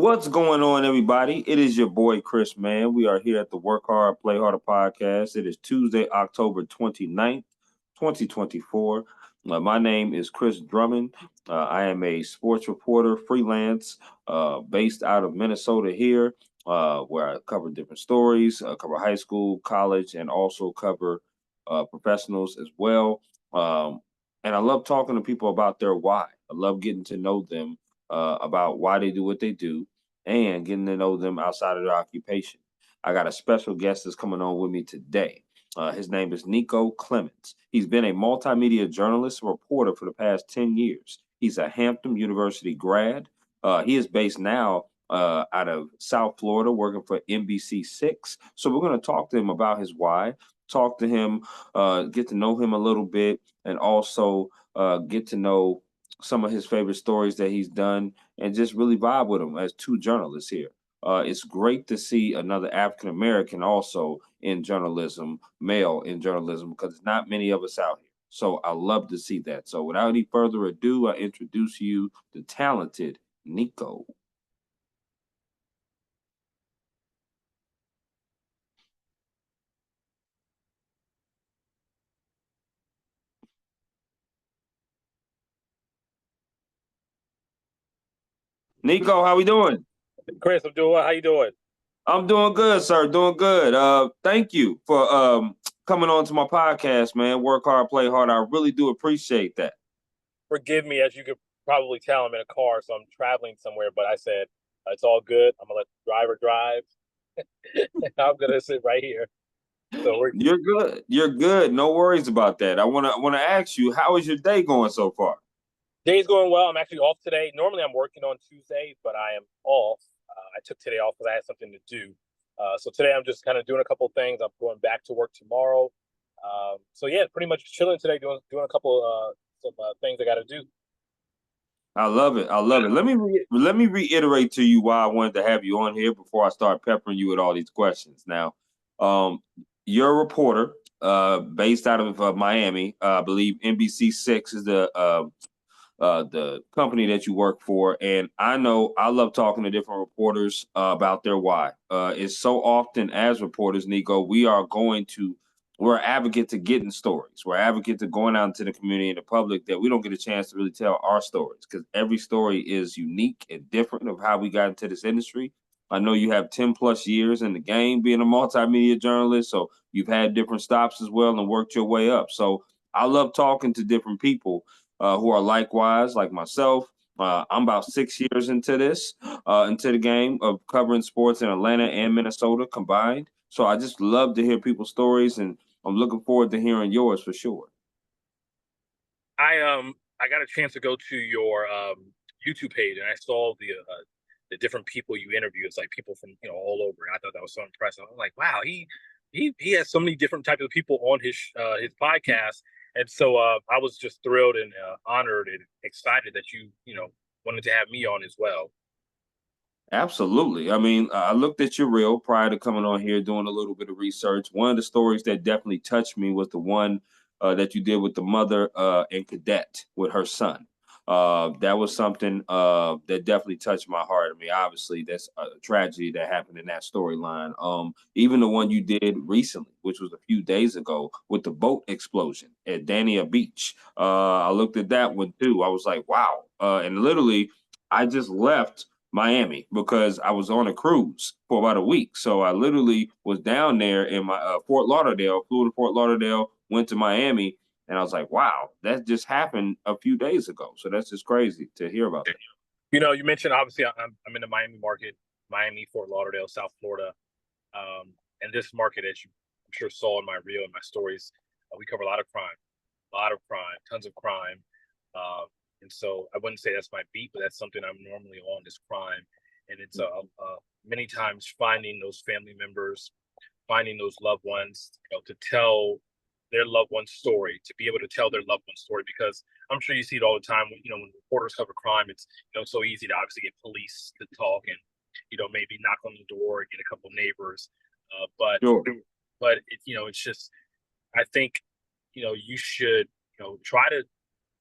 What's going on, everybody? It is your boy, Chris, man. We are here at the Work Hard, Play Harder podcast. It is Tuesday, October 29th, 2024. My name is Chris Drummond. I am a sports reporter, freelance, based out of Minnesota here, where I cover different stories, cover high school, college, and also cover professionals as well. And I love talking to people about their why. I love getting to know them about why they do what they do and getting to know them outside of their occupation. I got a special guest that's coming on with me today. His name is Niko Clemmons. He's been a multimedia journalist and reporter for the past 10 years. He's a Hampton University grad. He is based now out of South Florida, working for NBC6. So we're going to talk to him about his why, talk to him, get to know him a little bit, and also get to know some of his favorite stories that he's done and just really vibe with him as two journalists here. It's great to see another African American also in journalism, male in journalism, because there's not many of us out here. So I love to see that. So without any further ado, I introduce you the talented Niko. Niko, how we doing? Chris, I'm doing well. How you doing? I'm doing good, sir. Doing good. Thank you for coming on to my podcast, man. Work hard, play hard. I really do appreciate that. Forgive me, as you could probably tell, I'm in a car, so I'm traveling somewhere. But I said it's all good. I'm gonna let the driver drive. I'm gonna sit right here. So we're You're good. You're good. No worries about that. I wanna ask you, how is your day going so far? day's going well. I'm actually off today. Normally I'm working on Tuesdays, but I am off. I took today off because I had something to do. So today I'm just kind of doing a couple of things. I'm going back to work tomorrow. So yeah, pretty much chilling today, doing a couple some things I got to do. I love it. I love it. Let me reiterate to you why I wanted to have you on here before I start peppering you with all these questions. Now, um, you're a reporter based out of Miami. I believe NBC6 is the company that you work for. And I know I love talking to different reporters about their why. It's so often as reporters, Niko, we're advocate to getting stories. We're advocate to going out into the community and the public that we don't get a chance to really tell our stories because every story is unique and different of how we got into this industry. I know you have 10 plus years in the game being a multimedia journalist, so you've had different stops as well and worked your way up. So I love talking to different people who are likewise, like myself. I'm about 6 years into into the game of covering sports in Atlanta and Minnesota combined. So I just love to hear people's stories, and I'm looking forward to hearing yours for sure. I got a chance to go to your YouTube page and I saw the different people you interview. It's like people from all over. And I thought that was so impressive. I'm like, wow, he has so many different types of people on his podcast. And so I was just thrilled and honored and excited that you wanted to have me on as well. Absolutely. I mean, I looked at your reel prior to coming on here, doing a little bit of research. One of the stories that definitely touched me was the one that you did with the mother and cadet with her son. That was something that definitely touched my heart. I mean, obviously, that's a tragedy that happened in that storyline. Even the one you did recently, which was a few days ago, with the boat explosion at Dania Beach. I looked at that one too. I was like, wow. And literally, I just left Miami because I was on a cruise for about a week. So I literally was down there in my Fort Lauderdale, flew to Fort Lauderdale, went to Miami, and I was like, wow, that just happened a few days ago. So that's just crazy to hear about that. You mentioned obviously I'm in the Miami market, Miami, Fort Lauderdale, South Florida, and this market, as you I'm sure saw in my reel and my stories, we cover a lot of crime, tons of crime. And so I wouldn't say that's my beat, but that's something I'm normally on, is crime. And it's many times finding those family members, finding those loved ones, to tell their loved one's story, to be able to tell their loved one's story, because I'm sure you see it all the time when, when reporters cover crime, it's, so easy to obviously get police to talk and, maybe knock on the door and get a couple neighbors. But, Sure. but it's just, I think, you should, try to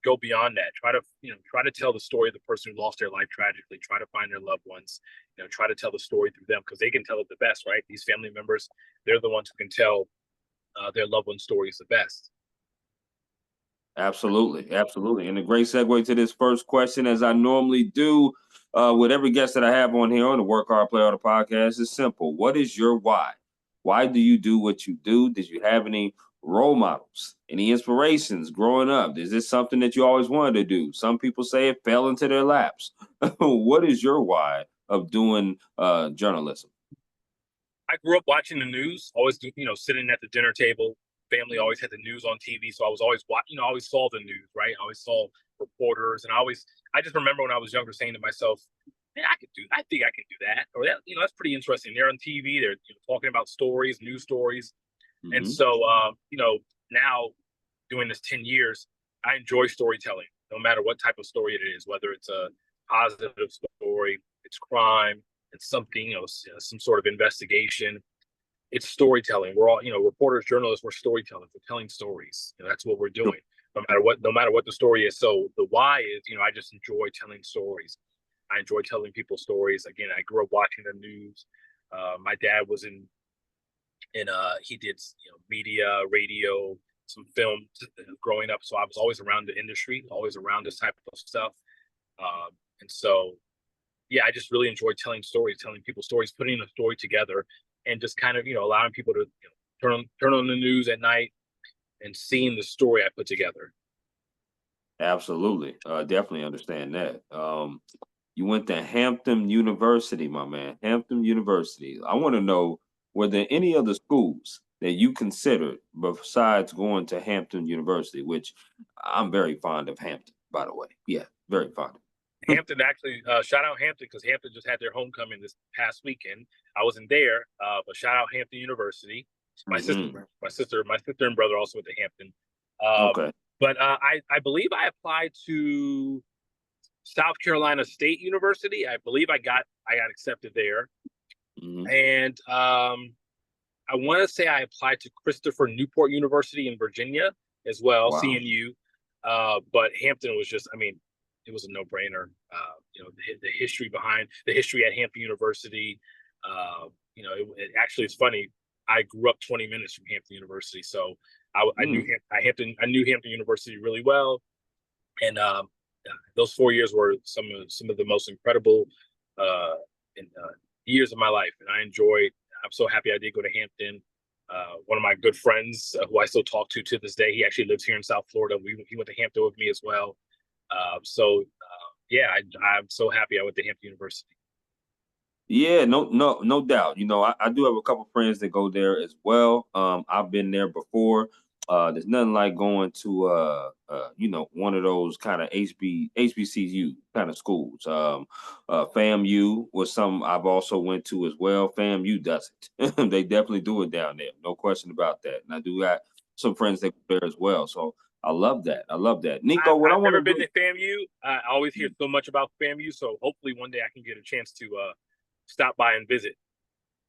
go beyond that. Try to tell the story of the person who lost their life tragically. Try to find their loved ones. Try to tell the story through them because they can tell it the best, right? These family members, they're the ones who can tell their loved one's stories the best. Absolutely, absolutely. And a great segue to this first question, as I normally do with every guest that I have on here on the Work Hard, Play Harder podcast, is simple. What is your why? Why do you do what you do? Did you have any role models, any inspirations growing up? Is this something that you always wanted to do? Some people say it fell into their laps. What is your why of doing journalism? I grew up watching the news, always, sitting at the dinner table. Family always had the news on TV, so I was always watching. I always saw the news, right? I always saw reporters, and I just remember when I was younger saying to myself, "Man, I think I could do that," or that, that's pretty interesting. They're on TV, they're talking about stories, news stories, and so, now doing this 10 years, I enjoy storytelling, no matter what type of story it is, whether it's a positive story, it's crime, it's something, some sort of investigation. It's storytelling. We're all, reporters, journalists, we're storytellers. We're telling stories. That's what we're doing, no matter what the story is. So the why is, I just enjoy telling stories. I enjoy telling people stories. Again, I grew up watching the news. My dad was he did, media, radio, some film growing up. So I was always around the industry, always around this type of stuff. And so, yeah, I just really enjoy telling stories, telling people stories, putting a story together, and just kind of, allowing people to turn on the news at night and seeing the story I put together. Absolutely. Definitely understand that. You went to Hampton University, my man. Hampton University. I want to know, were there any other schools that you considered besides going to Hampton University, which I'm very fond of Hampton, by the way. Yeah, very fond of. Hampton, actually, shout out Hampton, because Hampton just had their homecoming this past weekend. I wasn't there, but shout out Hampton University. My sister and brother also went to Hampton. Okay. But I believe I applied to South Carolina State University. I believe I got accepted there. And I want to say I applied to Christopher Newport University in Virginia as well, wow. CNU. But Hampton was just, it was a no-brainer. The history at Hampton University. Actually, it's funny. I grew up 20 minutes from Hampton University, so I knew Hampton University really well, and those 4 years were some of the most incredible years of my life, and I'm so happy I did go to Hampton. One of my good friends, who I still talk to this day, he actually lives here in South Florida. He went to Hampton with me as well. I'm so happy I went to Hampton University. Yeah, no doubt. I do have a couple friends that go there as well. I've been there before. There's nothing like going to one of those kind of HBCU kind of schools. FAMU was some I've also went to as well. FAMU does it. They definitely do it down there. No question about that. And I do got some friends that go there as well. So I love that. Niko, I've never been to FAMU. I always hear so much about FAMU. So hopefully one day I can get a chance to stop by and visit.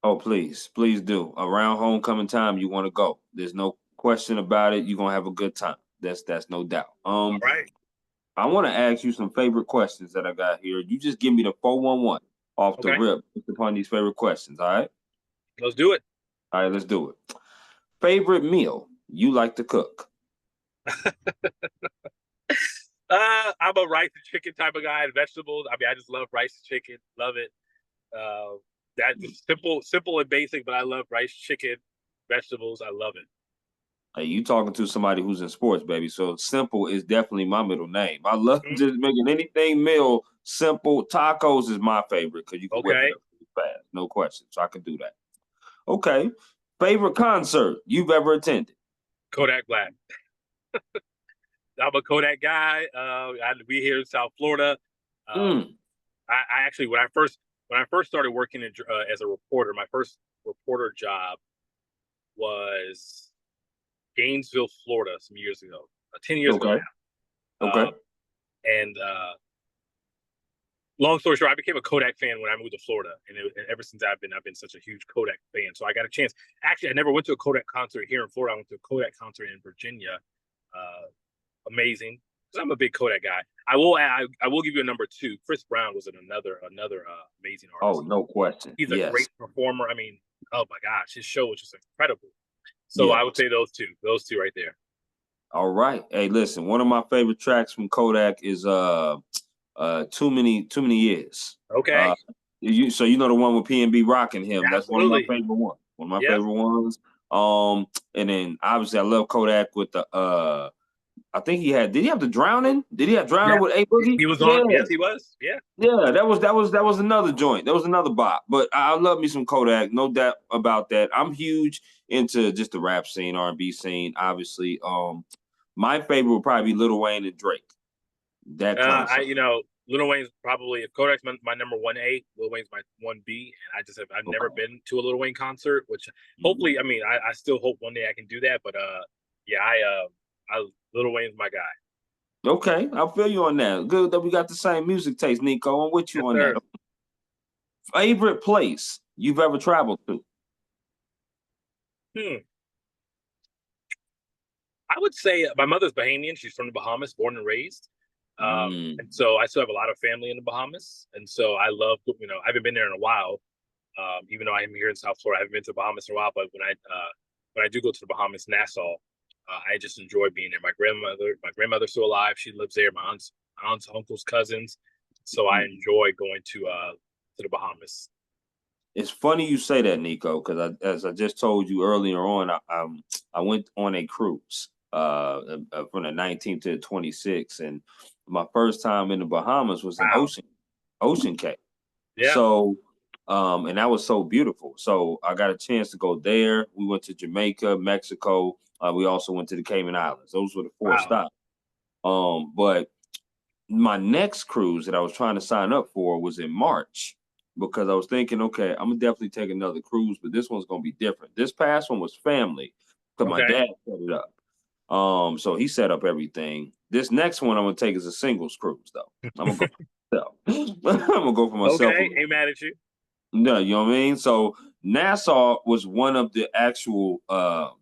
Oh, please do. Around homecoming time, you want to go. There's no question about it. You're gonna have a good time. That's no doubt. All right. I want to ask you some favorite questions that I got here. You just give me the 411 off the rip upon these favorite questions. All right. Let's do it. All right, let's do it. Favorite meal you like to cook? I'm a rice and chicken type of guy, and vegetables. I just love rice and chicken. Love it. That's simple and basic, but I love rice, chicken, vegetables. I love it. Hey, you talking to somebody who's in sports, baby. So simple is definitely my middle name. I love just making anything meal simple. Tacos is my favorite because you can whip it up really fast. No question. So I can do that. Okay. Favorite concert you've ever attended? Kodak Black. I'm a Kodak guy. We here in South Florida. I actually, when I first started working as a reporter, my first reporter job was Gainesville, Florida, some years ago, 10 years ago now. Okay. And long story short, I became a Kodak fan when I moved to Florida, and ever since I've been such a huge Kodak fan. So I got a chance. Actually, I never went to a Kodak concert here in Florida. I went to a Kodak concert in Virginia. Amazing. I'm a big Kodak guy. I will give you a number 2. Chris Brown was another amazing Oh, artist. no question. He's a Yes. great performer. I mean, oh my gosh, his show was just incredible. So Yeah. I would say those two right there. All right. Hey, listen, one of my favorite tracks from Kodak is Too Many Years. Okay. So you know the one with PNB rocking him. That's one of my Absolutely. favorite ones. One of my Yep. favorite ones. And then obviously I love Kodak with the I think did he have the Drowning? Did he have Drowning with A Boogie? He was Yeah. on. Yes, he was. Yeah. Yeah, that was another joint. That was another bop. But I love me some Kodak, no doubt about that. I'm huge into just the rap scene, R&B scene, obviously. My favorite would probably be Lil Wayne and Drake. That concept. Lil Wayne's probably, if Kodak's my number 1A, Lil Wayne's my 1B, and I've never been to a Lil Wayne concert, which hopefully, I mean, I still hope one day I can do that, but Lil Wayne's my guy. Okay, I feel you on that. Good that we got the same music taste, Niko. I'm with you on sir. that. Favorite place you've ever traveled to? I would say my mother's Bahamian. She's from the Bahamas, born and raised. And so I still have a lot of family in the Bahamas. And so I love, I haven't been there in a while. Even though I'm here in South Florida, I haven't been to the Bahamas in a while. But when I do go to the Bahamas, Nassau, I just enjoy being there. My grandmother's still alive. She lives there. My aunts, uncles, cousins. So I enjoy going to the Bahamas. It's funny you say that, Niko, because as I just told you earlier on, I went on a cruise from the 19th to the 26th, and my first time in the Bahamas was in Ocean Cay. Yeah. So, and that was so beautiful. So I got a chance to go there. We went to Jamaica, Mexico. We also went to the Cayman Islands. Those were the 4 stops. But my next cruise that I was trying to sign up for was in March, because I was thinking, okay, I'm gonna definitely take another cruise, but this one's gonna be different. This past one was family, because my dad set it up. So he set up everything. This next one I'm gonna take is a singles cruise, though. I'm gonna go for myself. I'm gonna go for myself. Okay, ain't mad at you. No, you know what I mean? So Nassau was one of the actual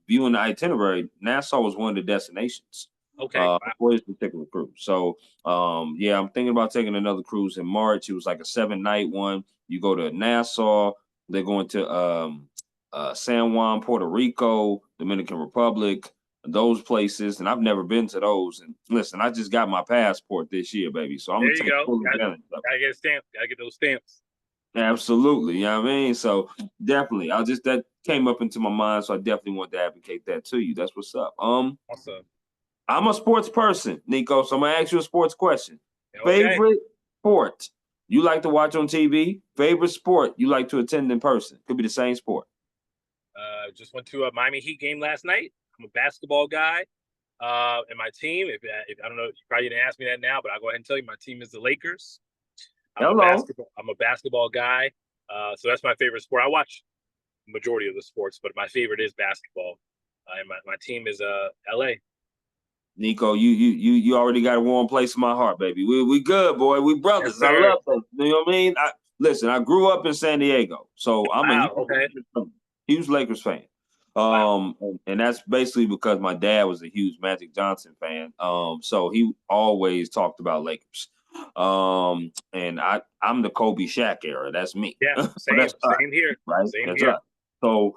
viewing the itinerary. Nassau was one of the destinations. Okay. For this particular cruise. So I'm thinking about taking another cruise in March. It was like a 7-night one. You go to Nassau, they're going to San Juan, Puerto Rico, Dominican Republic, those places. And I've never been to those. And listen, I just got my passport this year, baby. So I'm gonna take full advantage of it. Gotta get a stamp, gotta get those stamps. Absolutely, you know what I mean? So definitely, that came up into my mind, so I definitely want to advocate that to you. That's what's up. Awesome. I'm a sports person, Niko, so I'm gonna ask you a sports question. Okay. Favorite sport you like to watch on TV? Favorite sport you like to attend in person? Could be the same sport. Just went to a Miami Heat game last night. I'm a basketball guy. And my team, if I don't know, you probably didn't ask me that now, but I'll go ahead and tell you my team is the Lakers. I'm a basketball guy. So that's my favorite sport. I watch the majority of the sports, but my favorite is basketball. And my team is LA. Niko, you already got a warm place in my heart, baby. We good, boy. We brothers. Yes, I love that. You know what I mean? Listen, I grew up in San Diego, so I'm a huge Lakers fan. And that's basically because my dad was a huge Magic Johnson fan. So he always talked about Lakers. And I'm the Kobe Shaq era. That's me. Yeah, same here. Right? Same here. So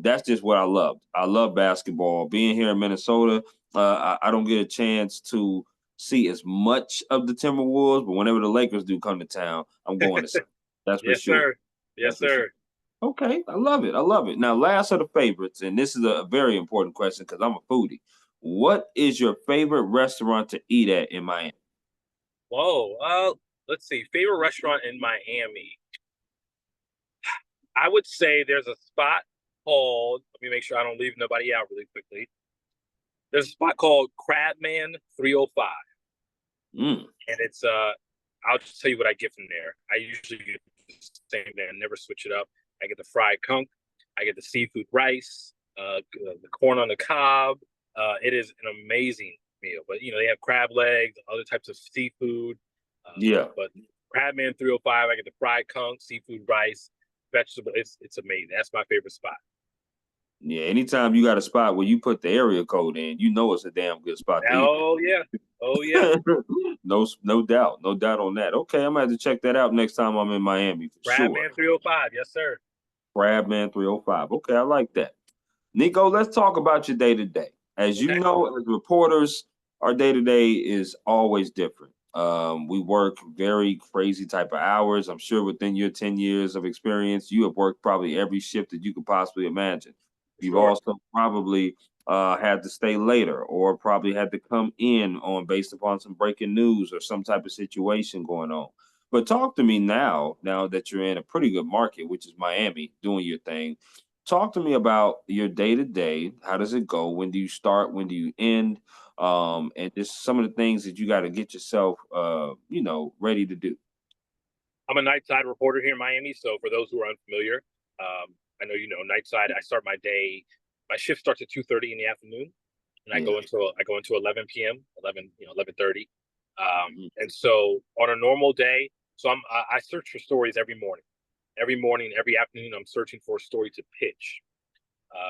that's just what I loved. I love basketball. Being here in Minnesota, I don't get a chance to see as much of the Timberwolves, but whenever the Lakers do come to town, I'm going to see. That's for sure. Sir. Yes, sir. Sure. Okay, I love it. I love it. Now, last of the favorites, and this is a very important question because I'm a foodie. What is your favorite restaurant to eat at in Miami? Whoa. Let's see. Favorite restaurant in Miami. I would say there's a spot called, let me make sure I don't leave nobody out really quickly. There's a spot called Crabman 305. And it's I'll just tell you what I get from there. I usually get the same thing. I never switch it up. I get the fried conch. I get the seafood rice, the corn on the cob. It is an amazing meal. But they have crab legs, other types of seafood. But Crabman 305, I get the fried conch, seafood rice, vegetable. It's amazing. That's my favorite spot. Yeah, anytime you got a spot where you put the area code in, you know it's a damn good spot to eat. Oh yeah, oh yeah. No doubt, no doubt on that. Okay, I'm gonna have to check that out next time I'm in Miami for sure. Crabman 305, yes sir. Crabman 305. Okay, I like that. Niko, let's talk about your day to day. As you Okay. know, as reporters, our day to day is always different. We work very crazy type of hours. I'm sure within your 10 years of experience, you have worked probably every shift that you could possibly imagine. You've Sure. also probably had to stay later or probably had to come in on based upon some breaking news or some type of situation going on. But talk to me now that you're in a pretty good market, which is Miami, doing your thing. Talk to me about your day to day. How does it go? When do you start? When do you end? And just some of the things that you got to get yourself, ready to do. I'm a nightside reporter here in Miami. So for those who are unfamiliar, I know you know nightside. I start my day. My shift starts at 2:30 in the afternoon, and Yeah. I go into 11 p.m. 11:30. Mhm. And so on a normal day, so I search for stories every morning. Every morning, every afternoon, I'm searching for a story to pitch.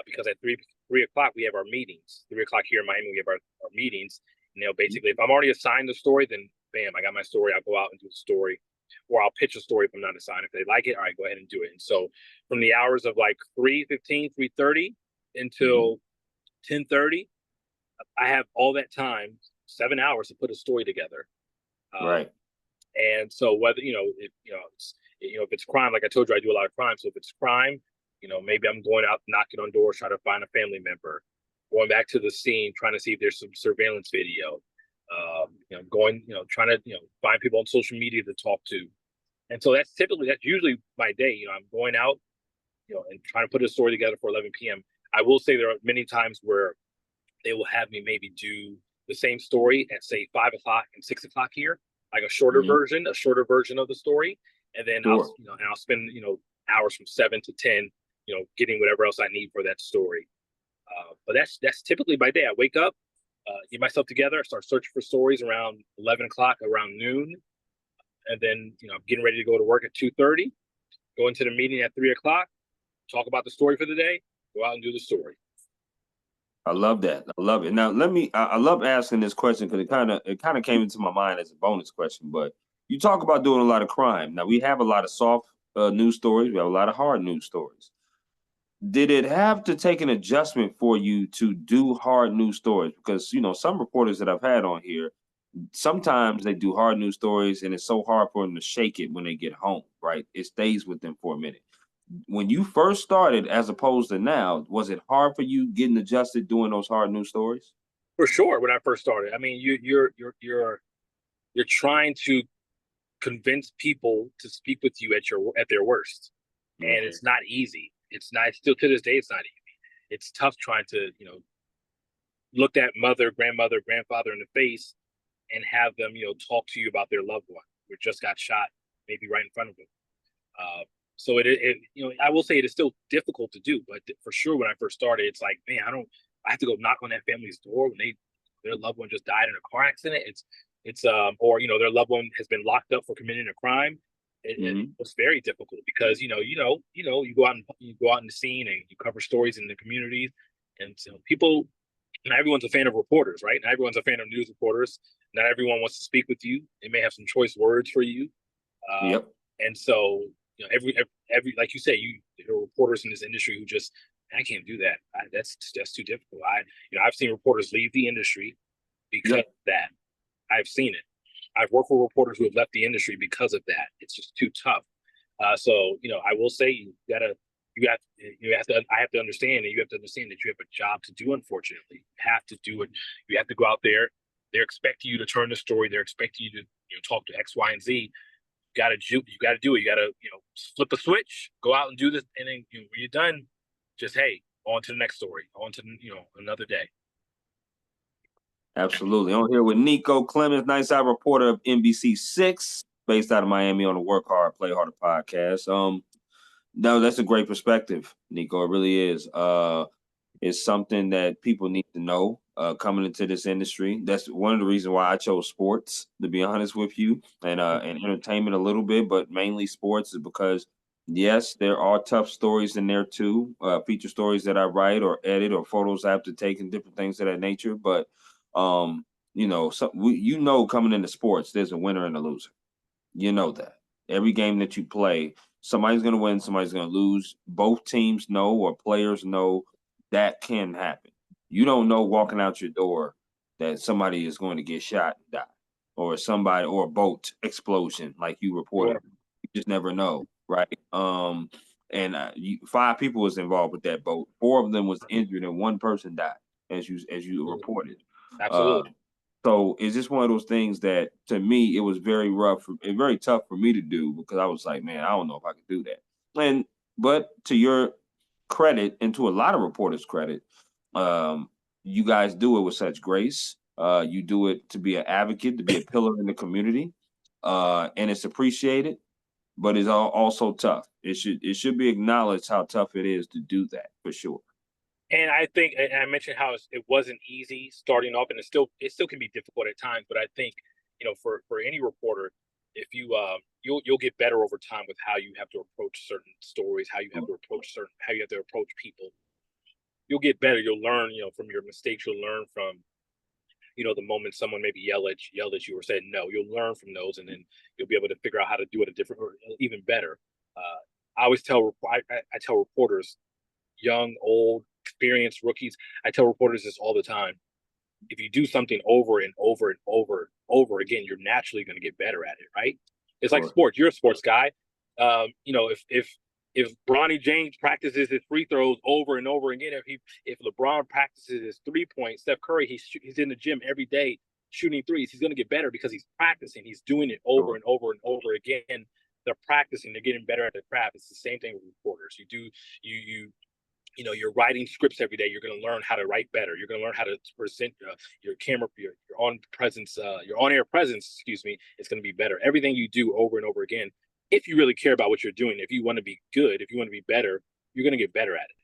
Because at 3 o'clock we have our meetings. 3 o'clock here in Miami we have our meetings. You know, basically, if I'm already assigned the story, then bam, I got my story. I'll go out and do the story, or I'll pitch a story if I'm not assigned. If they like it, all right, go ahead and do it. And so, from the hours of like 3:15, 3:30 until 10:30, I have all that time, 7 hours to put a story together. Um, Right. and so whether if it's crime, like I told you, I do a lot of crime. So if it's crime, maybe I'm going out knocking on doors, trying to find a family member, going back to the scene, trying to see if there's some surveillance video. Trying to find people on social media to talk to. And so that's usually my day. I'm going out, and trying to put a story together for 11 p.m. I will say there are many times where they will have me maybe do the same story at say 5 o'clock and 6 o'clock here, like Mhm. a shorter version of the story, and then Sure. I'll spend hours from 7 to 10, getting whatever else I need for that story. But that's typically my day. I wake up, get myself together, start searching for stories around 11 o'clock, around noon, and then I'm getting ready to go to work at 2:30, go into the meeting at 3 o'clock, talk about the story for the day, go out and do the story. I love that. I love it. Now, I love asking this question because it kind of came into my mind as a bonus question. But you talk about doing a lot of crime. Now, we have a lot of soft news stories. We have a lot of hard news stories. Did it have to take an adjustment for you to do hard news stories? Because some reporters that I've had on here, sometimes they do hard news stories, and it's so hard for them to shake it when they get home. Right? It stays with them for a minute. When you first started, as opposed to now, was it hard for you getting adjusted doing those hard news stories? For sure, when I first started, I mean, you're trying to convince people to speak with you at their worst, and Mhm. it's not easy. It's not still to this day. It's not easy. It's tough trying to look that mother, grandmother, grandfather in the face and have them talk to you about their loved one who just got shot, maybe right in front of them. So I will say it is still difficult to do, but for sure when I first started, it's like, man, I have to go knock on that family's door when their loved one just died in a car accident. Or their loved one has been locked up for committing a crime. Mhm. It's very difficult because you go out in the scene and you cover stories in the communities, and so people, not everyone's a fan of reporters, right? Not everyone's a fan of news reporters. Not everyone wants to speak with you. They may have some choice words for you. Um, Yep. and so, every like you say, there are reporters in this industry who just, I can't do that. That's too difficult. I've seen reporters leave the industry because Yep. of that. I've seen it. I've worked with reporters who have left the industry because of that. It's just too tough. So I will say I have to understand, and you have to understand that you have a job to do. Unfortunately, you have to do it. You have to go out there. They're expecting you to turn the story. They're expecting you to talk to X, Y, and Z. You got to do it. You got to flip a switch, go out and do this, and then when you're done, just hey, on to the next story, on to another day. Absolutely. On here with Niko Clemmons, nice eye reporter of NBC6, based out of Miami on the Work Hard, Play Harder podcast. No, that's a great perspective, Niko. It really is. It's something that people need to know coming into this industry. That's one of the reasons why I chose sports, to be honest with you, and entertainment a little bit, but mainly sports is because Yes, there are tough stories in there too, feature stories that I write or edit or photos I have to take and different things of that nature. But um, coming into sports, there's a winner and a loser. You know that. Every game that you play, somebody's going to win, somebody's going to lose. Both teams know or players know that can happen. You don't know walking out your door that somebody is going to get shot and die, or somebody or a boat explosion like you reported. Sure. You just never know, right? And 5 people was involved with that boat. 4 of them was injured, and 1 person died, as you reported. Uh, Absolutely. so it's just one of those things that, to me, it was very rough and very tough for me to do, because I was like, man, I don't know if I could do that. But to your credit, and to a lot of reporters' credit, um, you guys do it with such grace. You do it to be an advocate, to be a pillar in the community, and it's appreciated. But it's also tough. It should be acknowledged how tough it is to do that, for sure. And I think, and I mentioned how it wasn't easy starting off, and it still can be difficult at times. But I think, for any reporter, if you'll get better over time with how you have to approach certain stories, how you have to approach people. You'll get better. You'll learn, from your mistakes. You'll learn from, the moment someone maybe yelled at you or said no. You'll learn from those, and then you'll be able to figure out how to do it a different or even better. I always I tell reporters, young, old, experienced rookies. I tell reporters this all the time. If you do something over and over and over again, you're naturally going to get better at it, right? It's like Sure. sports. You're a sports guy. If Bronny James practices his free throws over and over again, if LeBron practices his 3 point, Steph Curry, he's in the gym every day shooting threes. He's going to get better because he's practicing. He's doing it over Sure. and over and over again. They're practicing. They're getting better at the craft. It's the same thing with reporters. You're writing scripts every day. You're going to learn how to write better. You're going to learn how to present your camera, your on-air presence, excuse me. It's going to be better. Everything you do over and over again, if you really care about what you're doing, if you want to be good, if you want to be better, you're going to get better at it.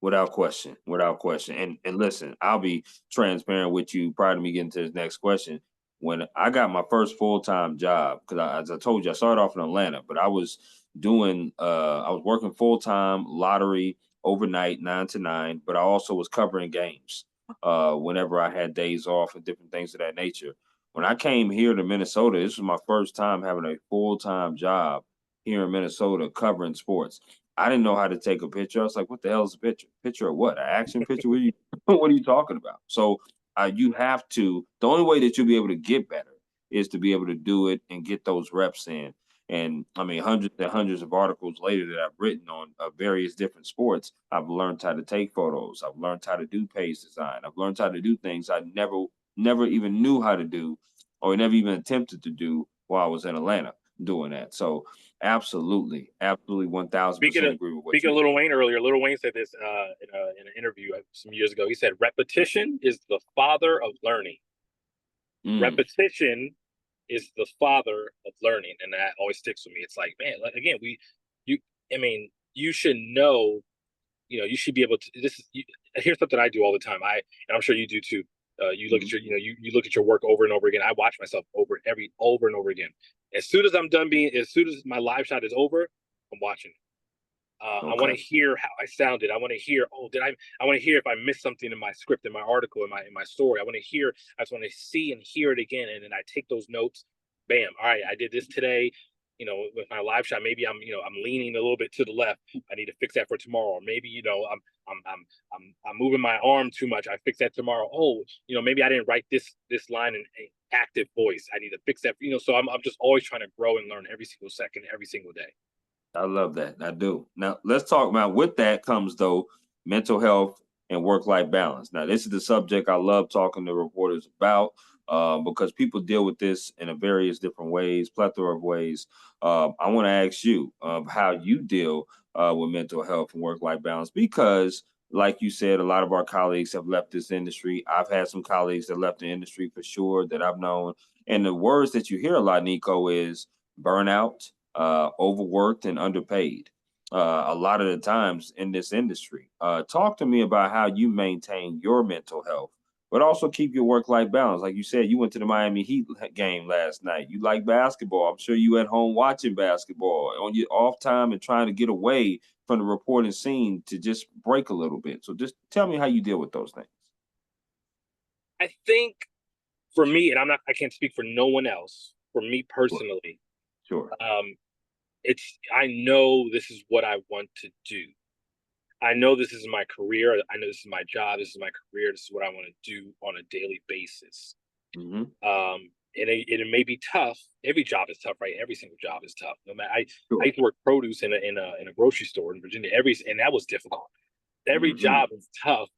Without question, without question. And listen, I'll be transparent with you prior to me getting to this next question. When I got my first full-time job, because as I told you, I started off in Atlanta, but I was working full-time lottery overnight, 9 to 9, but I also was covering games whenever I had days off and different things of that nature. When I came here to Minnesota, this was my first time having a full-time job here in Minnesota covering sports. I didn't know how to take a picture. I was like, "What the hell is a picture? Picture of what? An action picture? What are you? What are you talking about?" So you have to. The only way that you'll be able to get better is to be able to do it and get those reps in. And I mean, hundreds and hundreds of articles later that I've written on various different sports, I've learned how to take photos. I've learned how to do page design. I've learned how to do things I never even knew how to do, or never even attempted to do while I was in Atlanta doing that. So absolutely, absolutely, Speaking 1000% of agree with what speaking you of said. Lil Wayne earlier, Lil Wayne said this in an interview some years ago. He said, "Repetition is the father of learning. Mm, Repetition is the father of learning," and that always sticks with me. It's like, man, like, again, you, I mean, you should know. You should be able to. Here's something I do all the time. And I'm sure you do too. You look at mhm. you look at your work over and over again. I watch myself over and over again. As soon as my live shot is over, I'm watching. I want Okay. to hear how I sounded. I want to hear, I want to hear if I missed something in my script, in my article, in my story. I just want to see and hear it again. And then I take those notes. Bam. All right. I did this today. With my live shot, maybe I'm leaning a little bit to the left. I need to fix that for tomorrow. Or maybe, I'm moving my arm too much. I fix that tomorrow. Oh, maybe I didn't write this line in active voice. I need to fix that. So I'm just always trying to grow and learn every single second, every single day. I love that. I do. Now let's talk about, with that comes though mental health and work-life balance. Now this is the subject I love talking to reporters about, because people deal with this in a various different ways, plethora of ways. I want to ask you how you deal with mental health and work-life balance, because like you said, a lot of our colleagues have left this industry. I've had some colleagues that left the industry for sure that I've known. And the words that you hear a lot, Niko, is burnout, overworked, and underpaid. A lot of the times in this industry. Talk to me about how you maintain your mental health, but also keep your work-life balance. Like you said, you went to the Miami Heat game last night. You like basketball. I'm sure you at home watching basketball on your off time and trying to get away from the reporting scene to just break a little bit. So just tell me how you deal with those things. I think for me, and I can't speak for no one else. For me personally, Sure. I know this is what I want to do. I know this is my career. I know this is my job. This is my career. This is what I want to do on a daily basis. Mm-hmm. And it may be tough. Every job is tough, right? Every single job is tough. No matter, I used to work produce in a grocery store in Virginia. And that was difficult. Every job is tough,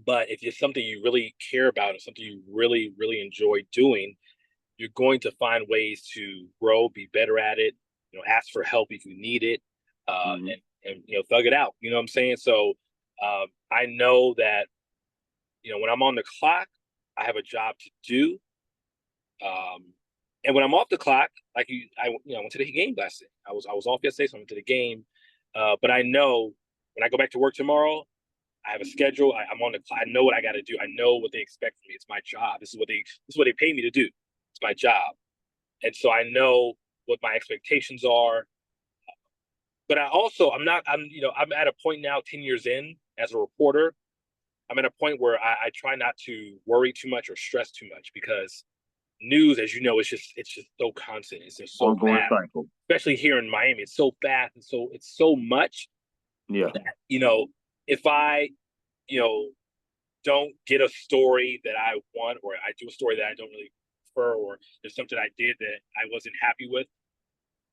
but if it's something you really care about and something you really, really enjoy doing, you're going to find ways to grow, be better at it. Ask for help if you need it, and thug it out. You know what I'm saying? So I know that when I'm on the clock, I have a job to do. And when I'm off the clock, like I went to the game last night. I was off yesterday, so I went to the game. But I know when I go back to work tomorrow, I have a schedule. I'm on the clock. I know what I got to do. I know what they expect from me. It's my job. This is what they pay me to do. It's my job, and so I know what my expectations are. But I'm at a point now, 10 years in as a reporter. I'm at a point where I try not to worry too much or stress too much, because news, as you know, it's just so constant. It's just so ongoing fast. cycle. Especially here in Miami, it's so fast and it's so much. Yeah. That, if I, don't get a story that I want, or I do a story that I don't really prefer, or there's something I did that I wasn't happy with.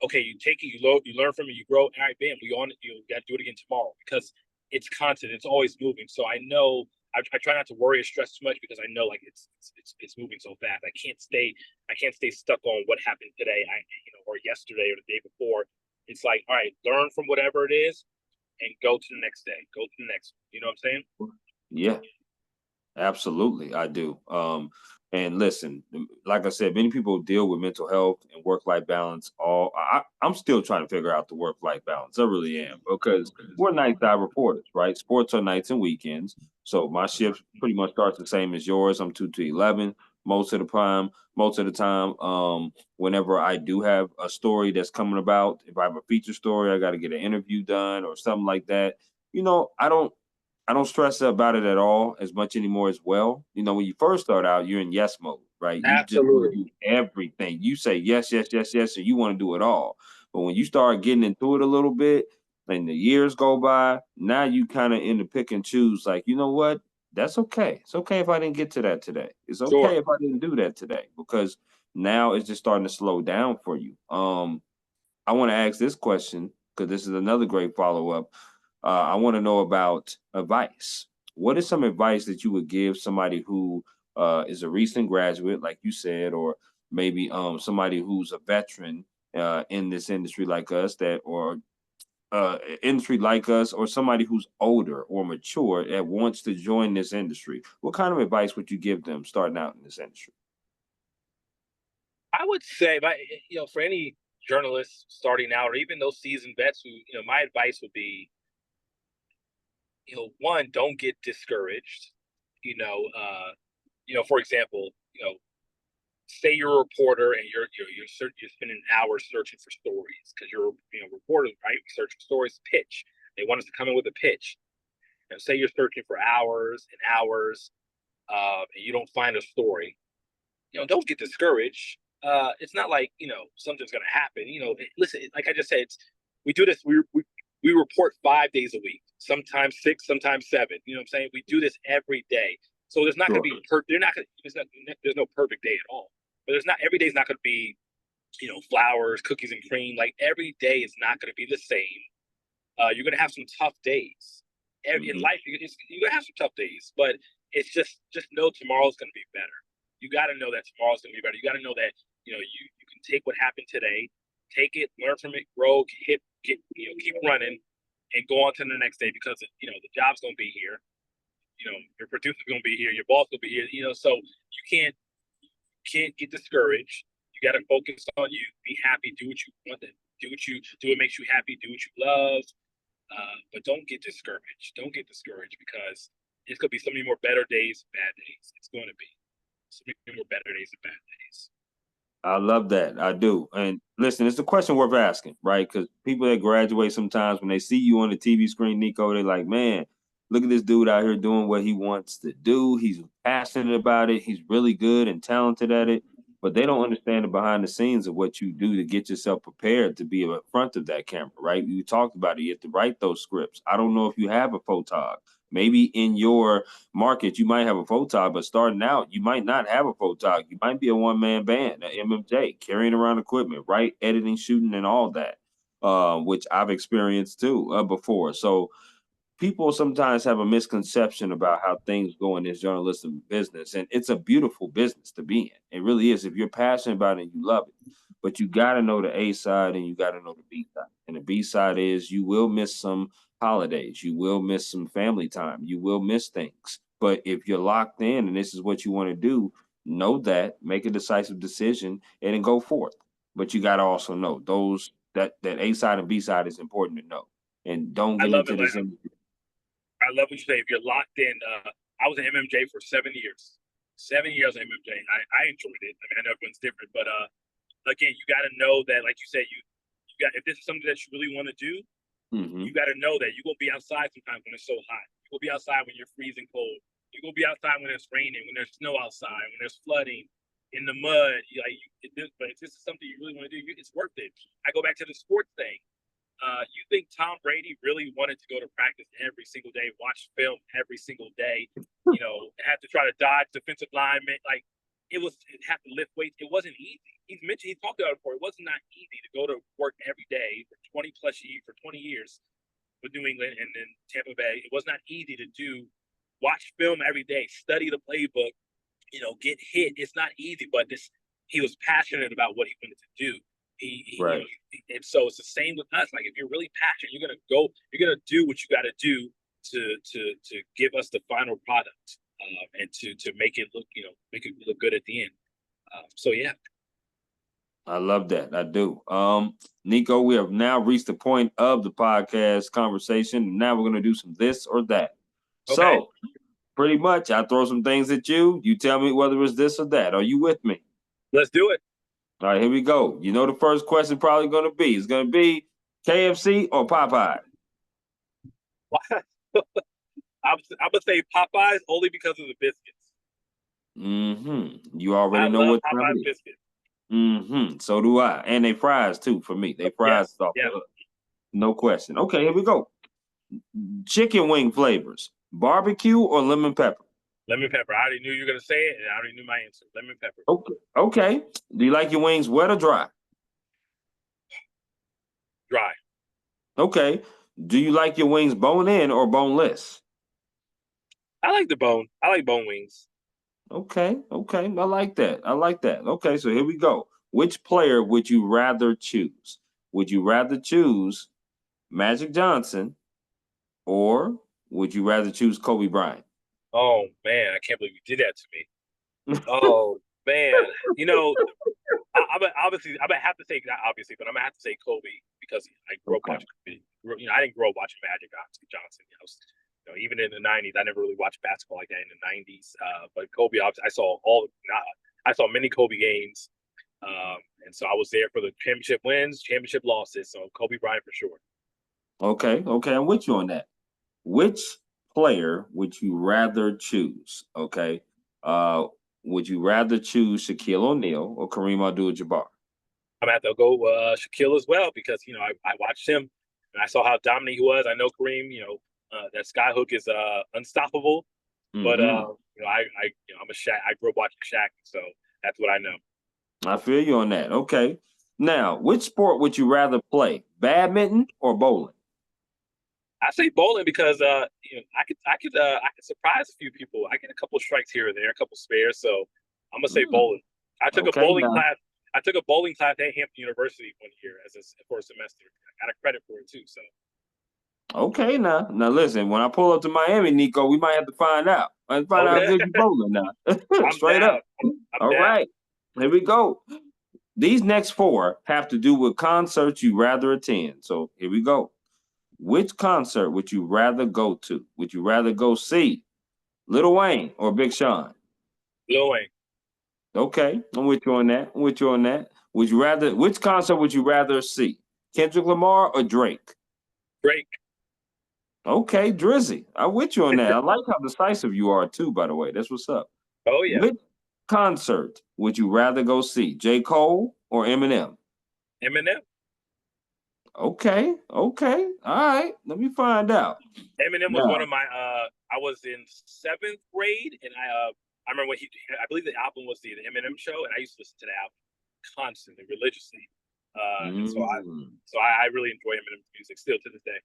Okay, you take it, you learn from it, you grow. All right, bam, we on it. You got to do it again tomorrow, because it's constant. It's always moving. So I know I try not to worry or stress too much, because I know, like, it's moving so fast. I can't stay stuck on what happened today, or yesterday or the day before. It's like, all right, learn from whatever it is and go to the next day. Go to the next one. You know what I'm saying? Yeah. Absolutely, I do. And listen, like I said, many people deal with mental health and work-life balance. I'm still trying to figure out the work-life balance. I really am, because we're nighttime reporters, right? Sports are nights and weekends, so my shift pretty much starts the same as yours. I'm 2 to 11 most of the time. Whenever I do have a story that's coming about, if I have a feature story, I got to get an interview done or something like that. I don't stress about it at all as much anymore as well. When you first start out, you're in yes mode, right? You just want to Absolutely. do everything. You say yes, yes, yes, yes, and you want to do it all. But when you start getting into it a little bit and the years go by, now you kind of in the pick and choose, like, you know what? That's okay. It's okay if I didn't get to that today. It's okay Sure. if I didn't do that today, because now it's just starting to slow down for you. I want to ask this question, because this is another great follow-up. I want to know about advice. What is some advice that you would give somebody who is a recent graduate, like you said, or maybe somebody who's a veteran in this industry like us, industry like us, or somebody who's older or mature that wants to join this industry? What kind of advice would you give them starting out in this industry? I would say, for any journalists starting out, or even those seasoned vets who, my advice would be, one, don't get discouraged. For example, say you're a reporter and you're spending hours searching for stories, because you're reporters, right? We search for stories, pitch. They want us to come in with a pitch, and say you're searching for hours and hours, and you don't find a story. Don't get discouraged. It's not like something's gonna happen. Listen, like I just said, we do this. We report 5 days a week, sometimes 6, sometimes 7. You know what I'm saying? We do this every day, so there's not Sure. gonna be there's no perfect day at all. But every day is not gonna be flowers, cookies and cream. Like, every day is not gonna be the same. You're gonna have some tough days. In life, you're gonna have some tough days, but it's just know tomorrow's gonna be better. You got to know that tomorrow's gonna be better. You got to know that you can take what happened today, take it, learn from it, grow, keep running, and go on to the next day, because the job's gonna be here. Your producer's gonna be here, your boss will be here. So you can't get discouraged. You got to focus on you. Be happy. Do what you want. Do what makes you happy. Do what you love. But don't get discouraged. Don't get discouraged, because it's gonna be so many more better days, bad days. It's going to be so many more better days and bad days. I love that. I do. And listen, it's a question worth asking, right? Because people that graduate sometimes when they see you on the TV screen, Niko, they're like, man, look at this dude out here doing what he wants to do. He's passionate about it. He's really good and talented at it. But they don't understand the behind the scenes of what you do to get yourself prepared to be in front of that camera, right? You talked about it. You have to write those scripts. I don't know if you have a photog. Maybe in your market, you might have a photog, but starting out, you might not have a photog. You might be a one-man band, an MMJ, carrying around equipment, right? Editing, shooting, and all that, which I've experienced too before. So people sometimes have a misconception about how things go in this journalistic business, and it's a beautiful business to be in. It really is. If you're passionate about it and you love it, but you got to know the A side and you got to know the B side. And the B side is you will miss some holidays, you will miss some family time, you will miss things. But if you're locked in and this is what you want to do, know that, make a decisive decision, and then go forth. But you got to also know those that A side and B side is important to know, and don't I get love into it. this. I love what you say. If you're locked in, I was an MMJ for 7 years. 7 years MMJ. I enjoyed it. I mean, I know everyone's different, but again, you got to know that, like you said, you got, if this is something that you really want to do, you got to know that you're gonna be outside sometimes when it's so hot. You're gonna be outside when you're freezing cold. You're gonna be outside when it's raining, when there's snow outside, when there's flooding, in the mud. But if this is something you really want to do, it's worth it. I go back to the sports thing. You think Tom Brady really wanted to go to practice every single day, watch film every single day, have to try to dodge defensive linemen? Like, it have to lift weights. It wasn't easy. He talked about it before. It was not easy to go to work every day for 20 years with New England and then Tampa Bay. It was not easy to do. Watch film every day, study the playbook, get hit. It's not easy, but he was passionate about what he wanted to do. Right. And so it's the same with us. Like, if you're really passionate, you're gonna do what you got to do to give us the final product, and to make it look good at the end. So yeah. I love that. I do. Niko, we have now reached the point of the podcast conversation. Now we're going to do some this or that. Okay. So pretty much I throw some things at you. You tell me whether it's this or that. Are you with me? Let's do it. All right, here we go. You know the first question probably going to be, it's going to be KFC or Popeye? I'm gonna say Popeyes only because of the biscuits. You already know love what Popeyes biscuits. So do I. And they fries too for me. They fries off the hook. No question. Okay, here we go. Chicken wing flavors, barbecue or lemon pepper? Lemon pepper. I already knew you were gonna say it, and I already knew my answer. Lemon pepper. Okay. Do you like your wings wet or dry? Dry. Okay. Do you like your wings bone in or boneless? I like the bone. I like bone wings. Okay. I like that. Okay, so here we go. Which player would you rather choose? Would you rather choose Magic Johnson or would you rather choose Kobe Bryant? Oh man, I can't believe you did that to me. Oh man, I'm gonna have to say, but I'm gonna have to say Kobe because I grew up watching. I didn't grow up watching Magic Johnson. Even in the '90s, I never really watched basketball like that in the '90s. But Kobe, I saw many Kobe games, and so I was there for the championship wins, championship losses. So Kobe Bryant for sure. Okay, I'm with you on that. Which player would you rather choose? Okay, would you rather choose Shaquille O'Neal or Kareem Abdul-Jabbar? I'm gonna have to go Shaquille as well because I watched him and I saw how dominant he was. I know Kareem, that skyhook is unstoppable, but I'm a Shaq. I grew up watching Shaq, so that's what I know. I feel you on that. Okay, now which sport would you rather play, badminton or bowling? I say bowling because I could surprise a few people. I get a couple strikes here and there, a couple spares, so I'm gonna say bowling. I took a bowling class. I took a bowling class at Hampton University one year for a semester. I got a credit for it too. So. Okay, now listen. When I pull up to Miami, Niko, we might have to find out. Let's find out how good you're bowling now. Straight up. All right, here we go. These next four have to do with concerts you rather attend. So here we go. Which concert would you rather go to? Would you rather go see Lil Wayne or Big Sean? Lil Wayne. Okay, I'm with you on that. I'm with you on that. Would you rather? Which concert would you rather see? Kendrick Lamar or Drake? Drake. Okay, Drizzy. I'm with you on that. I like how decisive you are too, by the way. That's what's up. Oh yeah. Which concert would you rather go see? J. Cole or Eminem? Eminem. Okay, okay. All right. Let me find out. Eminem was one Now, of my I was in 7th grade and I remember when I believe the album was the Eminem Show, and I used to listen to the album constantly, religiously. And so I really enjoy Eminem's music still to this day.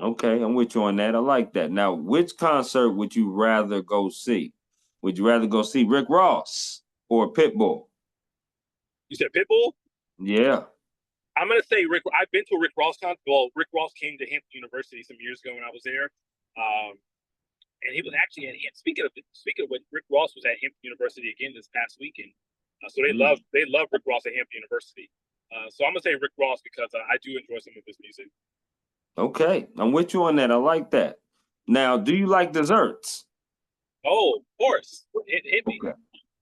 okay, I'm with you on that. I like that. Now, which concert would you rather go see? Would you rather go see Rick Ross or Pitbull? You said Pitbull? Yeah. I'm gonna say Rick. I've been to a Rick Ross concert. Well, Rick Ross came to Hampton University some years ago when I was there, and he was actually at. Speaking of what, Rick Ross was at Hampton University again this past weekend. So they love Rick Ross at Hampton University. So I'm gonna say Rick Ross because I do enjoy some of his music. Okay, I'm with you on that. I like that. Now, do you like desserts? Oh, of course, hit me. Okay.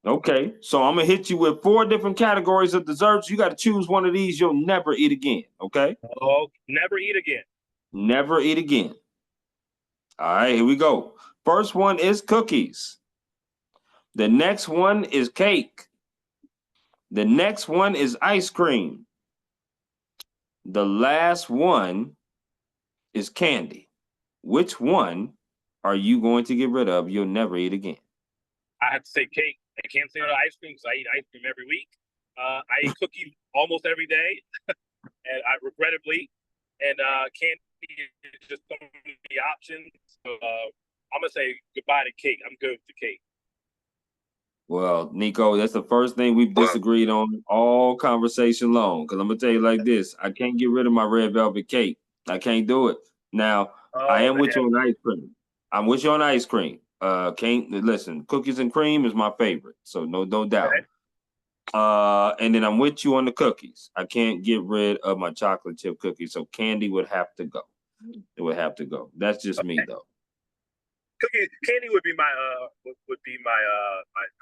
Okay, so I'm gonna hit you with 4 different categories of desserts. You got to choose one of these. You'll never eat again. Okay. Oh, never eat again. Never eat again. All right, here we go. First one is cookies. The next one is cake. The next one is ice cream. The last one is candy. Which one are you going to get rid of? You'll never eat again. I have to say cake. I can't say no to ice cream because I eat ice cream every week. I eat cookies almost every day, and I regrettably, and candy is just so many options. So I'm gonna say goodbye to cake. I'm good with the cake. Well, Niko, that's the first thing we've disagreed on all conversation long. Because I'm gonna tell you like this: I can't get rid of my red velvet cake. I can't do it. Now, I Oh am with man. you on ice cream. I'm with you on ice cream. Can't listen. Cookies and cream is my favorite, so no doubt. Okay. And then I'm with you on the cookies. I can't get rid of my chocolate chip cookies, so candy would have to go. It would have to go. That's just me, though. Candy would be my my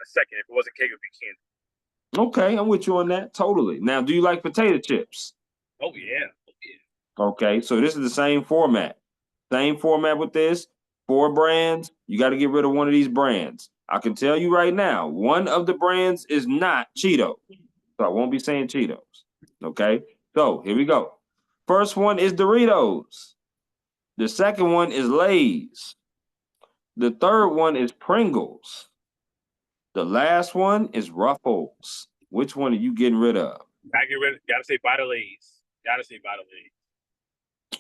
second. If it wasn't cake, it would be candy. Okay, I'm with you on that. Totally. Now, do you like potato chips? Oh yeah. Okay, so this is the same format. Same format with this. 4 brands. You got to get rid of one of these brands. I can tell you right now, one of the brands is not Cheetos. So I won't be saying Cheetos. Okay, so here we go. First one is Doritos. The second one is Lay's. The third one is Pringles. The last one is Ruffles. Which one are you getting rid of? Gotta say Lay's. Gotta say Lay's.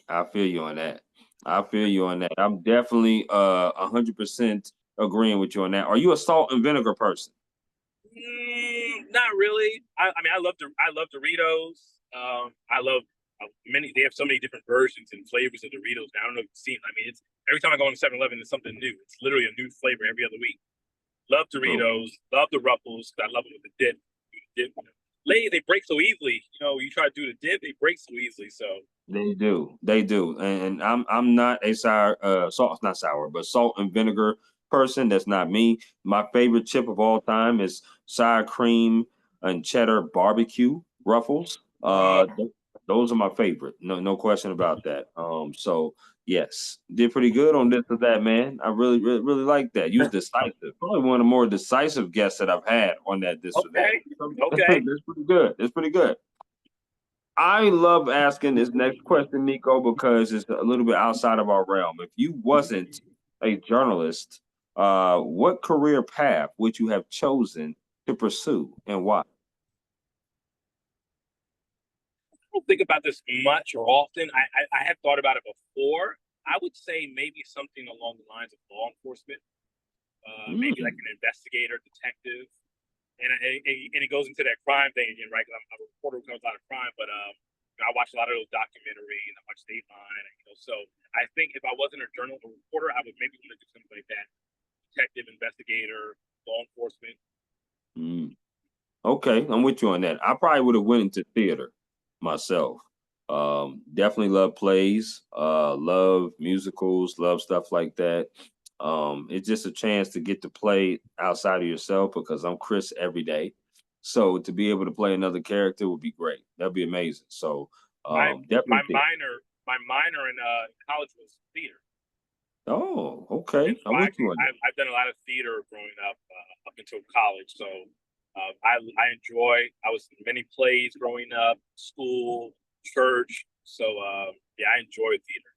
I feel you on that. I feel you on that. I'm definitely 100% agreeing with you on that. Are you a salt and vinegar person? Not really. I mean, I love Doritos. I love many. They have so many different versions and flavors of Doritos. I don't know if you've seen. I mean, it's every time I go into 7-Eleven, it's something new. It's literally a new flavor every other week. Love Doritos. Love the Ruffles. I love them with the dip. Lay's, they break so easily. You know, you try to do the dip, they break so easily. So they do, and I'm not a salt and vinegar person. That's not me. My favorite chip of all time is sour cream and cheddar barbecue Ruffles. Those are my favorite. No question about that. So yes, did pretty good on this or that, man. I really like that. You was decisive. Probably one of the more decisive guests that I've had on that this or that. Okay. That's pretty good. That's pretty good. I love asking this next question, Niko, because it's a little bit outside of our realm. If you wasn't a journalist, what career path would you have chosen to pursue and why? I don't think about this much or often. I have thought about it before. I would say maybe something along the lines of law enforcement, maybe like an investigator, detective, and it goes into that crime thing again, right? Because I'm a reporter who covers a lot of crime, but I watch a lot of those documentaries. I watch Dateline, so I think if I wasn't a journalist or reporter, I would maybe want to do something like that: detective, investigator, law enforcement. Okay, I'm with you on that. I probably would have went into theater myself. Definitely love plays, love musicals, love stuff like that. It's just a chance to get to play outside of yourself because I'm Chris every day. So to be able to play another character would be great. That'd be amazing. So My definitely my minor in college was theater. Oh, And okay. so I'm with you on that. I've done a lot of theater growing up until college. So I enjoy. I was in many plays growing up, school, church. So yeah, I enjoy theater.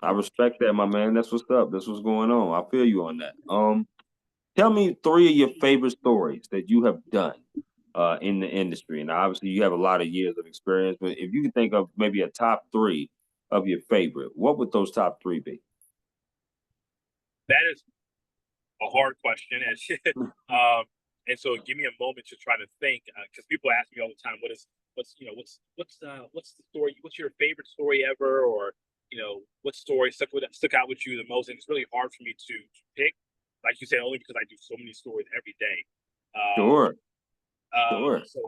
I respect that, my man. That's what's up. That's what's going on. I feel you on that. Tell me three of your favorite stories that you have done in the industry. And obviously you have a lot of years of experience, but if you can think of maybe a top three of your favorite, what would those top three be? That is a hard question, and and so give me a moment to try to think because people ask me all the time, what's the story? What's your favorite story ever, or what story stuck out with you the most? And it's really hard for me to pick, like you said, only because I do so many stories every day. Sure. Sure. So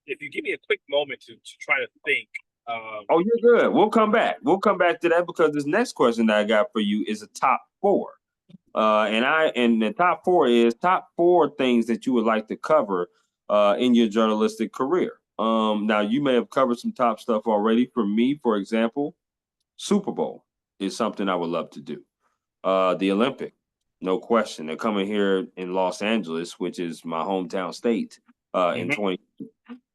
if you give me a quick moment to try to think. Oh, you're good. We'll come back. We'll come back to that because this next question that I got for you is a top four. And the top four is top four things that you would like to cover in your journalistic career. Now you may have covered some top stuff already. For me, for example, Super Bowl is something I would love to do. The Olympic, no question. They're coming here in Los Angeles, which is my hometown state, in Mhm. 20.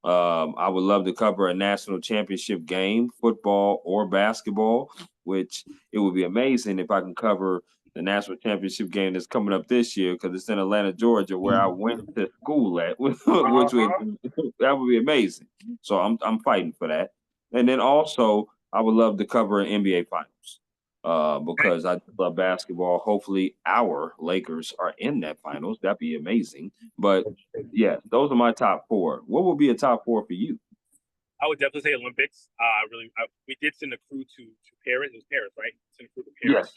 I would love to cover a national championship game, football or basketball, which it would be amazing if I can cover the national championship game that's coming up this year because it's in Atlanta, Georgia, where I went to school at, which would Uh-huh. that would be amazing. So I'm fighting for that. And then also I would love to cover an NBA finals. Okay. Because I love basketball. Hopefully our Lakers are in that finals. That'd be amazing. But yeah, those are my top four. What would be a top four for you? I would definitely say Olympics. We did send a crew to Paris. It was Paris, right? Send a crew to Yes. Paris.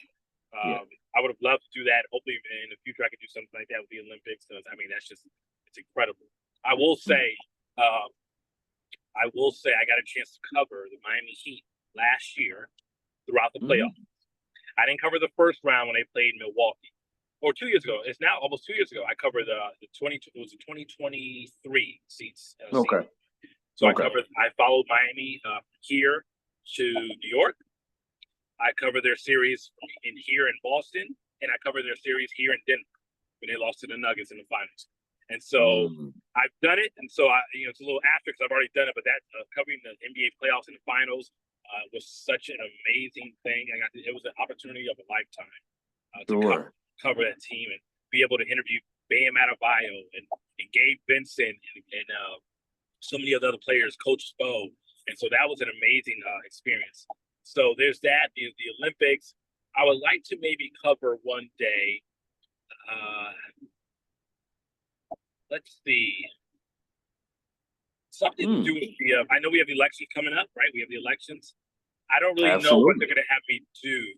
Yeah. I would have loved to do that. Hopefully, in the future, I could do something like that with the Olympics. I mean, it's incredible. I will say, uh, I got a chance to cover the Miami Heat last year throughout the Mhm. playoffs. I didn't cover the first round when they played Milwaukee, or 2 years ago. It's now almost 2 years ago. I covered the 2023 Okay. season. So Okay. I followed Miami here to New York. I covered their series here in Boston, and I covered their series here in Denver when they lost to the Nuggets in the finals. And so Mm. I've done it, and so it's a little after because I've already done it. But that covering the NBA playoffs and the finals was such an amazing thing. It was an opportunity of a lifetime to Sure. cover that team and be able to interview Bam Adebayo and Gabe Vincent and so many of the other players, Coach Spo. And so that was an amazing experience. So there's that, the Olympics. I would like to maybe cover one day. Let's see. Something to do Mm. with I know we have elections coming up, right? We have the elections. I don't really know what they're Absolutely. going to have me do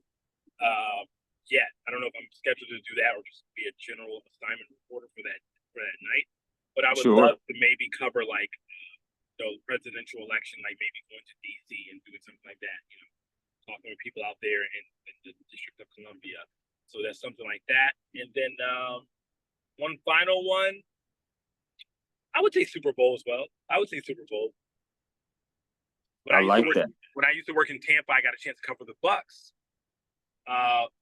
yet. I don't know if I'm scheduled to do that or just be a general assignment reporter for that night. But I would Sure. love to maybe cover like presidential election, like maybe going to DC and doing something like that, talking with people out there in the District of Columbia. So that's something like that. And then one final one, I would say Super Bowl as well. I would say Super Bowl. When I I used to like work that. when I used to work in Tampa, I got a chance to cover the Bucks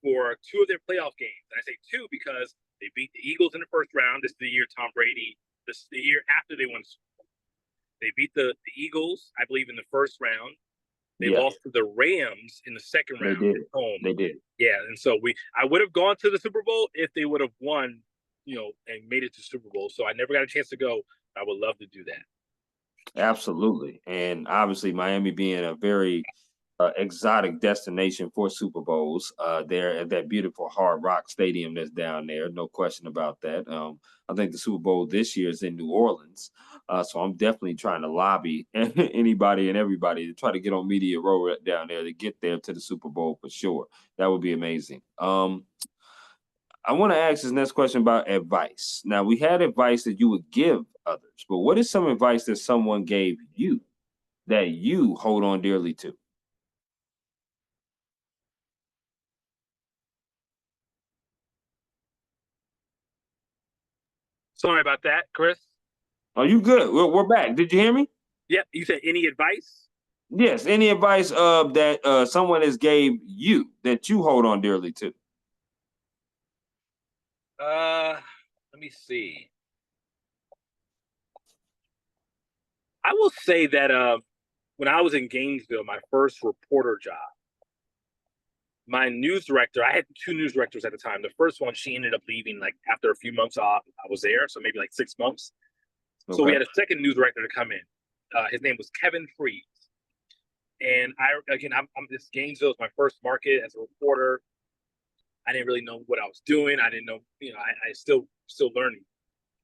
for two of their playoff games. And I say two because they beat the Eagles in the first round. This is the year Tom Brady. This is the year after they won. They beat the Eagles, I believe, in the first round. They Yeah, lost to the Rams in the second they round did. at home. They did. Yeah, and so I would have gone to the Super Bowl if they would have won, and made it to Super Bowl. So I never got a chance to go. I would love to do that. Absolutely. And obviously Miami being a very exotic destination for Super Bowls. There at that beautiful Hard Rock Stadium that's down there, no question about that. I think the Super Bowl this year is in New Orleans, so I'm definitely trying to lobby anybody and everybody to try to get on Media Row down there to get there to the Super Bowl for sure. That would be amazing. I want to ask this next question about advice. Now, we had advice that you would give others, but what is some advice that someone gave you that you hold on dearly to? Sorry about that, Chris. Are you good? We're back. Did you hear me? Yep. You said any advice? Yes. Any advice that someone has gave you that you hold on dearly to? Let me see. I will say that when I was in Gainesville, my first reporter job, my news director, I had two news directors at the time. The first one, she ended up leaving like after a few months I was there, so maybe like 6 months. Okay. So we had a second news director to come in. His name was Kevin Freeze. And I'm this Gainesville is my first market as a reporter. I didn't really know what I was doing. I didn't know, I still learning.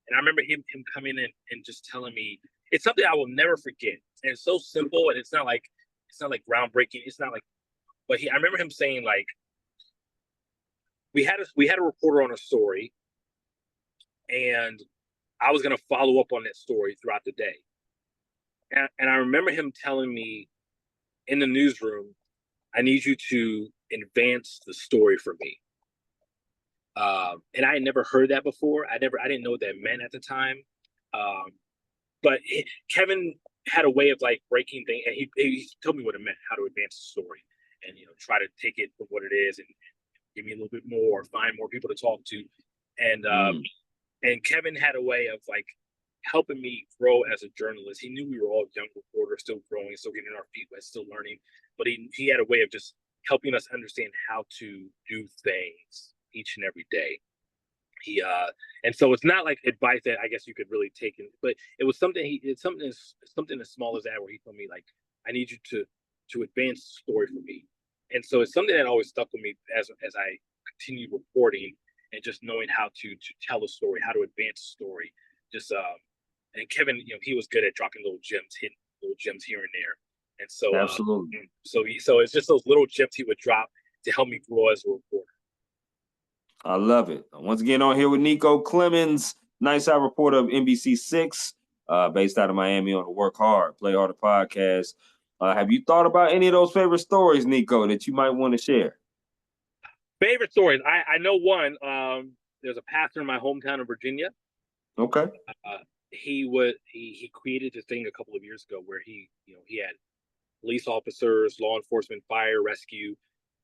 And I remember him coming in and just telling me, it's something I will never forget. And it's so simple, and it's not like groundbreaking. It's not like, but I remember him saying, like, we had a reporter on a story, and I was gonna follow up on that story throughout the day. And I remember him telling me in the newsroom, I need you to advance the story for me. And I had never heard that before. I didn't know what that meant at the time. But Kevin had a way of like breaking things, and he told me what it meant, how to advance the story, and try to take it for what it is, and give me a little bit more, find more people to talk to, and Kevin had a way of like helping me grow as a journalist. He knew we were all young reporters, still growing, still getting our feet wet, still learning, but he had a way of just helping us understand how to do things each and every day. And so it's not like advice that I guess you could really take in, but it was something it's something as small as that, where he told me, like, I need you to advance the story for me. And so it's something that always stuck with me as I continued reporting, and just knowing how to tell a story, how to advance a story. Just and Kevin, he was good at dropping little gems here and there. And so absolutely. So it's just those little gems he would drop to help me grow as a reporter. I love it. Once again, on here with Niko Clemmons, nice eye reporter of NBC6, based out of Miami, on the Work Hard, Play Harder podcast. Have you thought about any of those favorite stories, Niko, that you might want to share? Favorite stories? I know one. There's a pastor in my hometown of Virginia. Okay. He created this thing a couple of years ago where he had police officers, law enforcement, fire, rescue,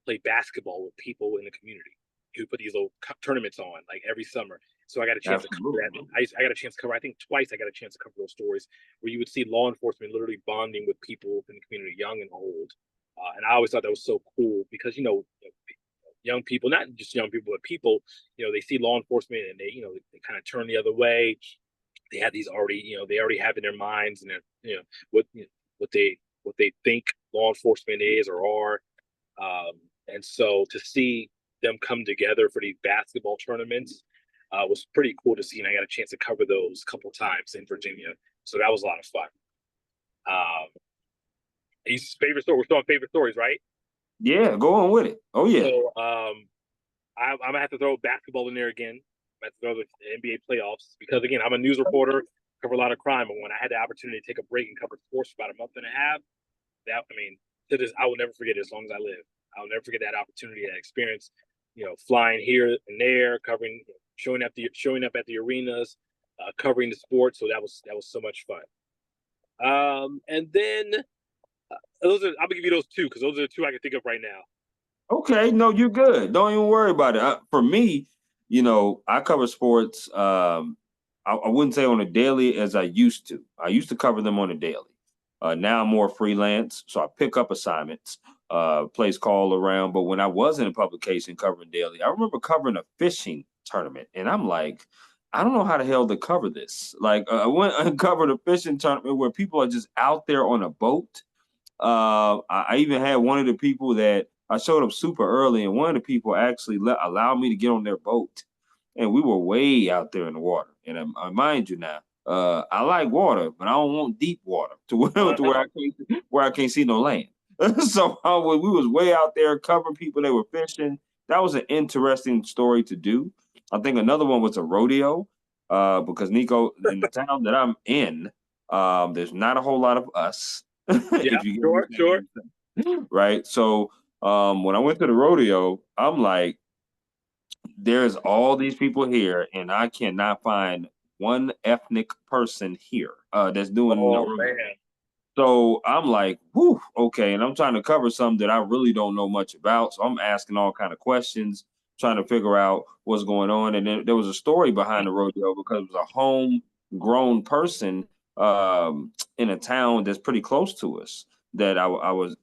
play basketball with people in the community. He would put these little tournaments on like every summer. So I got a chance to cover that. I got a chance to cover, I think twice I got a chance to cover those stories where you would see law enforcement literally bonding with people in the community, young and old. And I always thought that was so cool because, young people, not just young people, but people, they see law enforcement and they kind of turn the other way. They have these already, they already have in their minds and what they think law enforcement is or are. And so to see them come together for these basketball tournaments was pretty cool to see, and I got a chance to cover those a couple times in Virginia, so that was a lot of fun. Favorite story? We're still on favorite stories, right? Yeah, go on with it. Oh yeah. So I'm gonna have to throw basketball in there again. I'm gonna have to throw the NBA playoffs because, again, I'm a news reporter, cover a lot of crime, but when I had the opportunity to take a break and cover sports for about a month and a half, I will never forget it as long as I live. I'll never forget that opportunity, that experience. Flying here and there, covering, showing up at the arenas, covering the sports. So that was so much fun. And then I'm gonna give you those two because those are the two I can think of right now. Okay, no, you're good. Don't even worry about it. For me, I cover sports. I wouldn't say on a daily as I used to. I used to cover them on a daily. Now I'm more freelance, so I pick up assignments, place call around. But when I was in a publication covering daily, I remember covering a fishing tournament, and I'm like, I don't know how the hell to cover this. Like, I went and covered a fishing tournament where people are just out there on a boat. I even had one of the people that I showed up super early, and one of the people actually allowed me to get on their boat, and we were way out there in the water. And mind you now, I like water, but I don't want deep water to where I can't see no land. So we was way out there covering people that were fishing. That was an interesting story to do. I think another one was a rodeo, because Niko, in the town that I'm in, there's not a whole lot of us. Yeah, sure. Right. So when I went to the rodeo, I'm like, there's all these people here, and I cannot find one ethnic person here that's doing. Oh man. So I'm like, whew, okay. And I'm trying to cover something that I really don't know much about. So I'm asking all kind of questions, trying to figure out what's going on. And then there was a story behind the rodeo because it was a homegrown person in a town that's pretty close to us that I was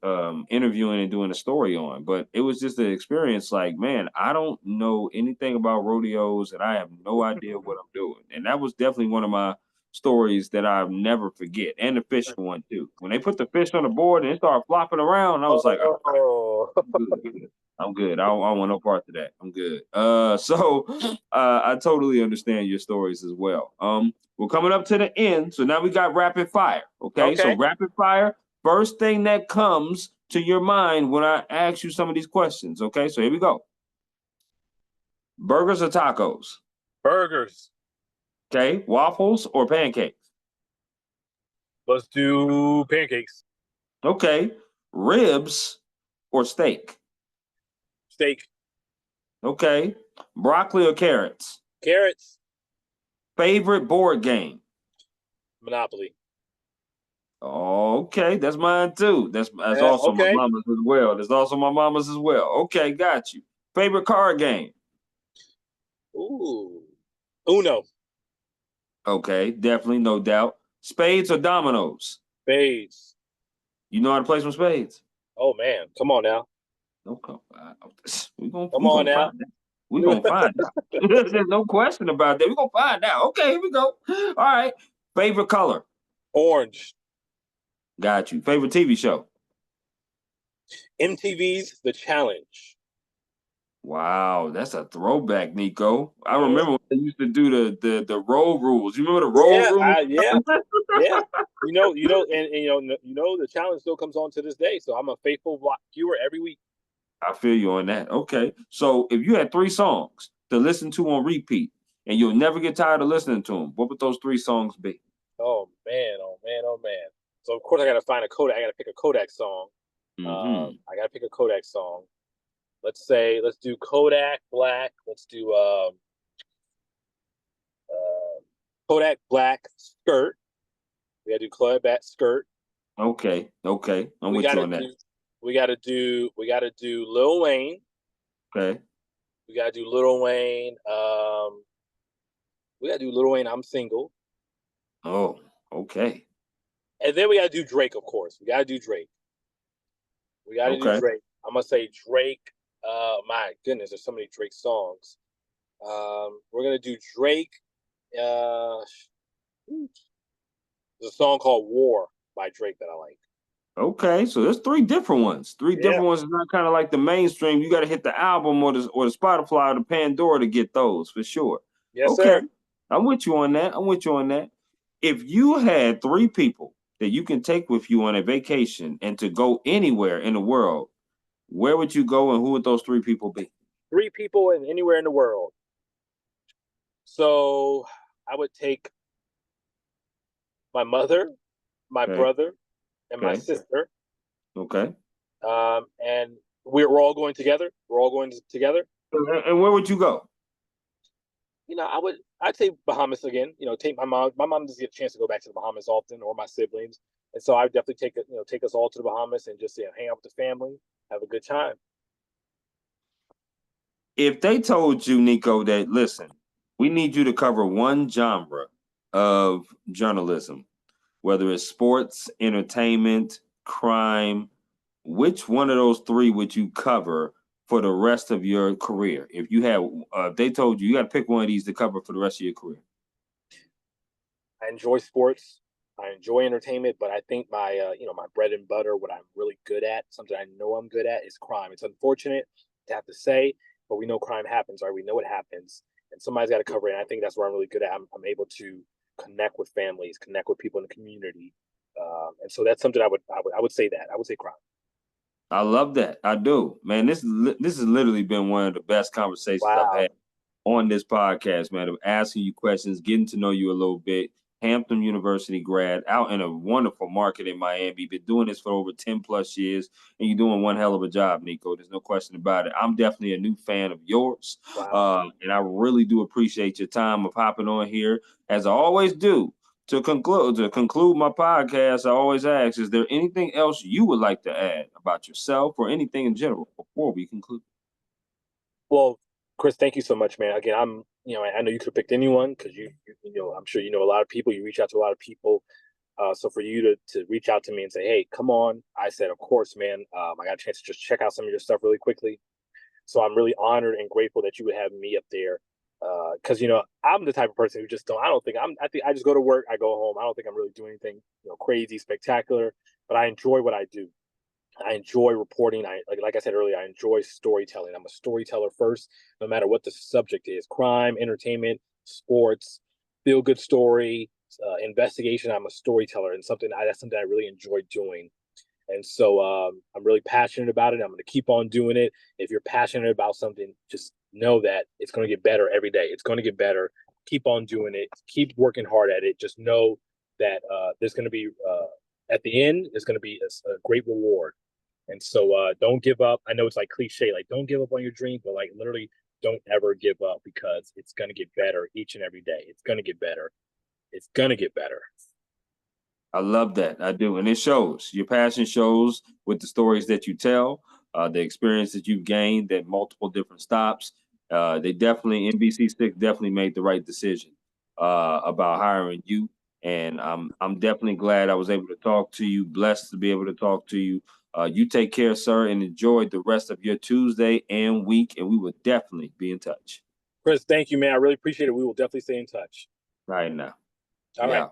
interviewing and doing a story on. But it was just an experience like, man, I don't know anything about rodeos and I have no idea what I'm doing. And that was definitely one of my stories that I'll never forget, and the fishing one too. When they put the fish on the board and it started flopping around, I was like, Oh. I'm good. I don't want no part of that. I'm good. So I totally understand your stories as well. We're coming up to the end, so now we got rapid fire. Okay, so rapid fire. First thing that comes to your mind when I ask you some of these questions. Okay, so here we go. Burgers or tacos? Burgers. Okay, waffles or pancakes? Let's do pancakes. Okay, ribs or steak? Steak. Okay, broccoli or carrots? Carrots. Favorite board game? Monopoly. Okay, that's mine too. That's also my mama's as well. That's also my mama's as well. Okay, got you. Favorite card game? Ooh. Uno. Okay, definitely, no doubt. Spades or dominoes? Spades. You know how to play some spades? Oh man, come on now. Okay, we're gonna on now. find out. We're gonna find out. There's no question about that. We're gonna find out. Okay, here we go. All right. Favorite color? Orange. Got you. Favorite TV show? MTV's The Challenge. Wow, that's a throwback, Niko. I remember when they used to do the road rules. You remember the road rules? Yeah. You know, the challenge still comes on to this day. So I'm a faithful viewer every week. I feel you on that. Okay, so if you had 3 songs to listen to on repeat, and you'll never get tired of listening to them, what would those 3 songs be? Oh man. So of course I gotta find a Kodak. I gotta pick a Kodak song. I gotta pick a Kodak song. Let's do Kodak Black. Let's do Kodak Black Skirt. We gotta do Kodak Black Skirt. Okay. I'm with you on that. We gotta do Lil Wayne. Okay. We gotta do Lil Wayne. We gotta do Lil Wayne. I'm Single. Oh, okay. And then we gotta do Drake, of course. We gotta do Drake. I'm gonna say Drake. My goodness, there's so many Drake songs. We're gonna do Drake. There's a song called War by Drake that I like. Okay, so there's 3 different ones. 3 different ones is not kind of like the mainstream. You got to hit the album or the Spotify or the Pandora to get those for sure. Yes, sir. I'm with you on that. If you had 3 people that you can take with you on a vacation and to go anywhere in the world, where would you go and who would those 3 people be? 3 people and anywhere in the world. So I would take my mother, my brother, and my sister. Okay. And we're all going together. We're all going together. And where would you go? I'd say Bahamas again. Take my mom. My mom doesn't get a chance to go back to the Bahamas often, or my siblings. And so I'd definitely take us all to the Bahamas and just hang out with the family, have a good time. If they told you, Niko, that listen, we need you to cover one genre of journalism, whether it's sports, entertainment, crime, which one of those 3 would you cover for the rest of your career? If you had, they told you got to pick one of these to cover for the rest of your career. I enjoy sports. I enjoy entertainment, but I think my bread and butter, what I'm really good at, something I know I'm good at, is crime. It's unfortunate to have to say, but we know crime happens, right? We know it happens, and somebody's got to cover it. And I think that's what I'm really good at. I'm able to connect with families, connect with people in the community, and so that's something I would say that I would say crime. I love that. I do, man. This has literally been one of the best conversations I've had on this podcast, man. Of asking you questions, getting to know you a little bit, Hampton University grad, out in a wonderful market in Miami. Been doing this for over 10 plus years, and you're doing one hell of a job, Niko. There's no question about it. I'm definitely a new fan of yours. Wow. And I really do appreciate your time of hopping on here, as I always do. To conclude my podcast, I always ask, is there anything else you would like to add about yourself or anything in general before we conclude? Well, Chris, thank you so much, man. Again, I know you could have picked anyone because I'm sure you know a lot of people. You reach out to a lot of people. So for you to reach out to me and say, "Hey, come on," I said, "Of course, man. I got a chance to just check out some of your stuff really quickly." So I'm really honored and grateful that you would have me up there. Because I'm the type of person who just don't. I don't think I'm. I think I just go to work. I go home. I don't think I'm really doing anything crazy, spectacular. But I enjoy what I do. I enjoy reporting. Like I said earlier, I enjoy storytelling. I'm a storyteller first, no matter what the subject is: crime, entertainment, sports, feel good story, investigation. I'm a storyteller, and that's something I really enjoy doing. And so I'm really passionate about it. I'm going to keep on doing it. If you're passionate about something, just know that it's going to get better every day. It's going to get better. Keep on doing it. Keep working hard at it. Just know that there's going to be at the end, there's going to be a great reward. And so don't give up. I know it's like cliche, like don't give up on your dream, but like literally don't ever give up because it's going to get better each and every day. It's going to get better. It's going to get better. I love that. I do. And it shows. Your passion shows with the stories that you tell, the experience that you've gained at multiple different stops. NBC6 definitely made the right decision about hiring you. And I'm definitely glad I was able to talk to you, blessed to be able to talk to you. You take care, sir, and enjoy the rest of your Tuesday and week. And we will definitely be in touch. Chris, thank you, man. I really appreciate it. We will definitely stay in touch. Right now. All right.